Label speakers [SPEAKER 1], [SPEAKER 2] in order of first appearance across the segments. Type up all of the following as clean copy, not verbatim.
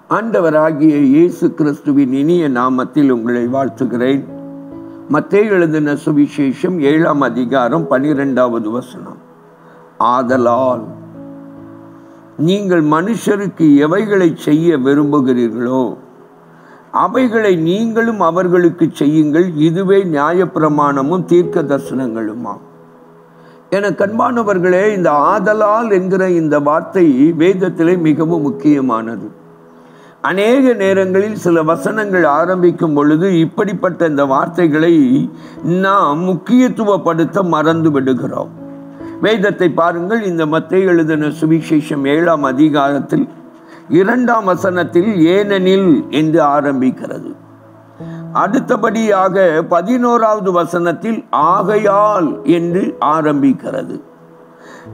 [SPEAKER 1] ஆண்டவராகிய இயேசு கிறிஸ்துவின் இனிய நாமத்தில் உங்களை வாழ்த்துகிறேன். மத்தேயு எழுதின சுவிசேஷம் 7ஆம் அதிகாரம் 12வது வசனம். ஆதலால் நீங்கள் மனுஷருக்கு எவைகளை செய்ய விரும்புகிறீர்களோ அவைகளை நீங்களும் அவர்களுக்கு செய்யுங்கள், இதுவே நியாயப்பிரமாணமும் தீர்க்க தரிசனங்களுமா. என கண்பானவர்களே, இந்த ஆதலால் என்கிற இந்த வார்த்தை வேதத்திலே மிகவும் முக்கியமானது. அநேக நேரங்களில் சில வசனங்கள் ஆரம்பிக்கும் பொழுது இப்படிப்பட்ட இந்த வார்த்தைகளை நாம் முக்கியத்துவப்படுத்த மறந்து விடுகிறோம். வேதத்தை பாருங்கள். இந்த மத்தேயு எழுதின சுவிசேஷம் 7ஆம் அதிகாரத்தில் 2ஆம் வசனத்தில் ஏனெனில் என்று ஆரம்பிக்கிறது. அடுத்தபடியாக 11வது வசனத்தில் ஆகையால் என்று ஆரம்பிக்கிறது.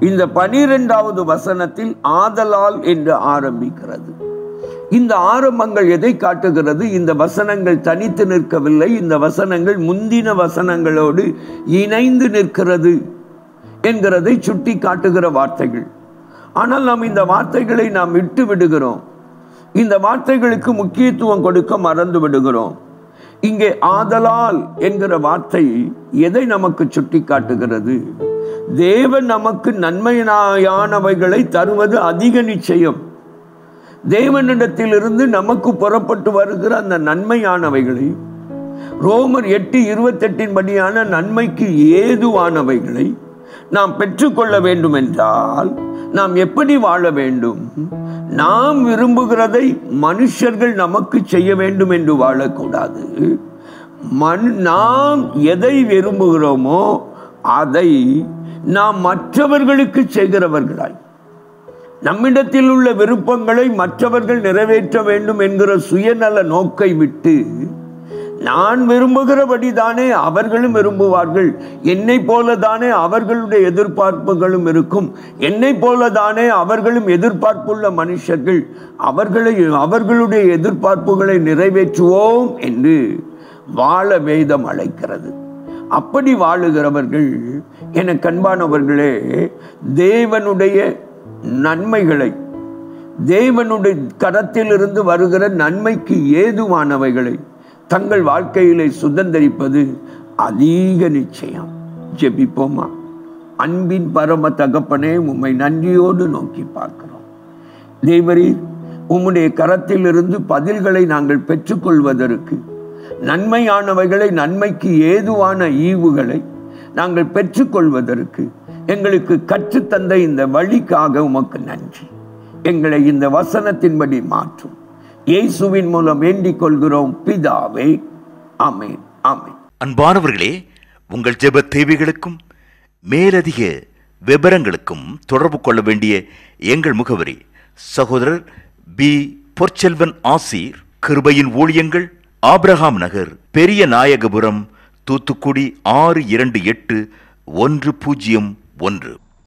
[SPEAKER 1] இந்த 12வது வசனத்தில் ஆதலால் என்று ஆரம்பிக்கிறது. இந்த ஆரம்பங்கள் எதை காட்டுகிறது? இந்த வசனங்கள் தனித்து நிற்கவில்லை. இந்த வசனங்கள் முந்தின வசனங்களோடு இணைந்து நிற்கிறது என்கிறதை சுட்டி காட்டுகிற வார்த்தைகள். ஆனால் நாம் இந்த வார்த்தைகளை நாம் விட்டு விடுகிறோம். இந்த வார்த்தைகளுக்கு முக்கியத்துவம் கொடுக்க மறந்து விடுகிறோம். இங்கே ஆதலால் என்கிற வார்த்தை எதை நமக்கு சுட்டி காட்டுகிறது? தேவன் நமக்கு நன்மையானவைகளை தருவது அதிக நிச்சயம். தேவனிடத்திலிருந்து நமக்கு புறப்பட்டு வருகிற அந்த நன்மையானவைகளை, ரோமர் 8:28 படியான நன்மைக்கு ஏதுவானவைகளை நாம் பெற்றுக்கொள்ள வேண்டும் என்றால் நாம் எப்படி வாழ வேண்டும்? நாம் விரும்புகிறதை மனுஷர்கள் நமக்கு செய்ய வேண்டும் என்று வாழக்கூடாது. நாம் எதை விரும்புகிறோமோ அதை நாம் மற்றவர்களுக்கு செய்கிறவர்களாய், நம்மிடத்தில் உள்ள விருப்பங்களை மற்றவர்கள் நிறைவேற்ற வேண்டும் என்கிற சுயநல நோக்கை விட்டு, நான் விரும்புகிறபடி தானே அவர்களும் விரும்புவார்கள், என்னை போலதானே அவர்களுடைய எதிர்பார்ப்புகளும் இருக்கும், என்னை போலதானே அவர்களும் எதிர்பார்ப்புள்ள மனுஷர்கள், அவர்களுடைய எதிர்பார்ப்புகளை நிறைவேற்றுவோம் என்று வாழ வேதம் அழைக்கிறது. அப்படி வாழுகிறவர்கள் என கண்பானவர்களே, தேவனுடைய நன்மைகளை, தேவனுடைய கரத்திலிருந்து வருகிற நன்மைக்கு ஏதுவானவைகளை தங்கள் வாழ்க்கையிலே சுதந்தரிப்பது அதிக நிச்சயம். ஜெபிப்போமா. அன்பின் பரம தகப்பனே, உம்மை நன்றியோடு நோக்கி பார்க்கிறோம். தேவரீர், உம்முடைய கரத்திலிருந்து பதில்களை நாங்கள் பெற்றுக்கொள்வதற்கு, நன்மையானவைகளை, நன்மைக்கு ஏதுவான ஈவுகளை நாங்கள் பெற்றுக்கொள்வதற்கு எங்களுக்கு கற்றுத்தந்த இந்த வழிக்காக உமக்கு நன்றி. எங்களை இந்த வசனத்தின்படி மாற்றும். இயேசுவின் மூலம் வேண்டிக் கொள்கிறோம் பிதாவே, ஆமென், ஆமென்.
[SPEAKER 2] அன்பானவர்களே, உங்கள் ஜெப தேவைகளுக்கும் மேலதிக விவரங்களுக்கும் தொடர்பு கொள்ள வேண்டிய எங்கள் முகவரி: சகோதரர் பி. பொற்செல்வன் ஆசீர், கிருபையின் ஊழியங்கள், ஆபிரகாம் நகர், பெரிய நாயகபுரம், தூத்துக்குடி 628101.